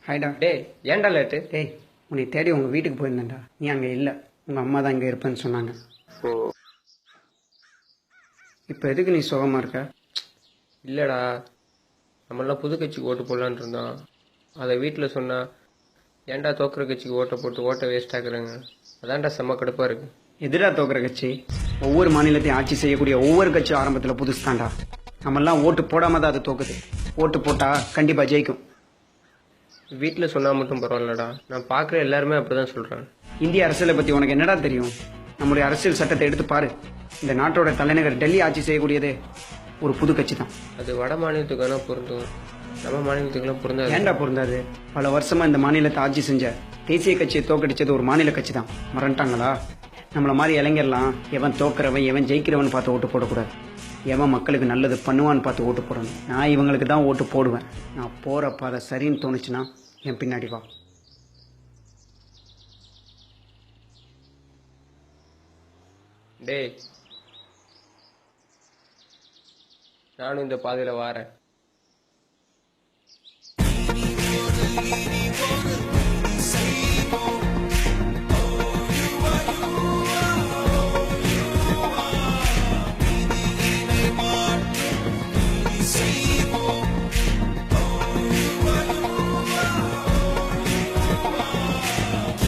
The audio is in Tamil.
ஹாய்டா. டேய் ஏன்டா லேட்டு? டேய், உன்னை தேடி உங்கள் வீட்டுக்கு போயிருந்தேன்டா. நீ அங்கே இல்லை, உங்கள் அம்மா தான் இங்கே இருப்பேன்னு சொன்னாங்க. ஓ இப்போ எதுக்கு நீ சுகமாக இருக்க? இல்லைடா, நம்மளாம் புது கட்சிக்கு ஓட்டு போடலான்னு இருந்தோம். அதை வீட்டில் சொன்னால் ஏன்டா தோக்குற கட்சிக்கு ஓட்டை போட்டு ஓட்டை வேஸ்ட் ஆக்குறாங்க. அதான்டா செம்ம கடுப்பாக இருக்கு. எதிரா தோக்குற கட்சி? ஒவ்வொரு மாநிலத்தையும் ஆட்சி செய்யக்கூடிய ஒவ்வொரு கட்சியும் ஆரம்பத்தில் புதுசு தான்டா. நம்மெல்லாம் ஓட்டு போடாமல் தான் அது தோக்குது. ஓட்டு போட்டால் கண்டிப்பாக ஜெயிக்கும். வீட்டில் சொன்னால் மட்டும் பரவாயில்லடா, நான் பார்க்குற எல்லாருமே அப்படி தான் சொல்கிறேன். இந்திய அரசியலை பற்றி உனக்கு என்னடா தெரியும்? நம்முடைய அரசியல் சட்டத்தை எடுத்து பாரு. இந்த நாட்டோட தலைநகர் டெல்லி ஆட்சி செய்யக்கூடியதே ஒரு புது கட்சி தான். அது வட மாநிலத்துக்கான பொருந்தும், நம்ம மாநிலத்துக்கெல்லாம் பொருந்தாது. ஏன்டா பொருந்தாது? பல வருஷமா இந்த மாநிலத்தை ஆட்சி செஞ்ச தேசிய கட்சியை தோக்கடிச்சது ஒரு மாநில கட்சி தான். மறந்துட்டாங்களா? நம்மள மாதிரி இளைஞர்லாம் எவன் தோக்குறவன் எவன் ஜெயிக்கிறவன் பார்த்து ஓட்டு போடக்கூடாது. எவன் மக்களுக்கு நல்லது பண்ணுவான்னு பார்த்து ஓட்டு போடணும். நான் இவங்களுக்கு தான் ஓட்டு போடுவேன். நான் போகிற பாதை சரின்னு தோணுச்சுன்னா என் பின்னாடி வா. டேய், நானும் இந்த பாதையில் வாரேன்.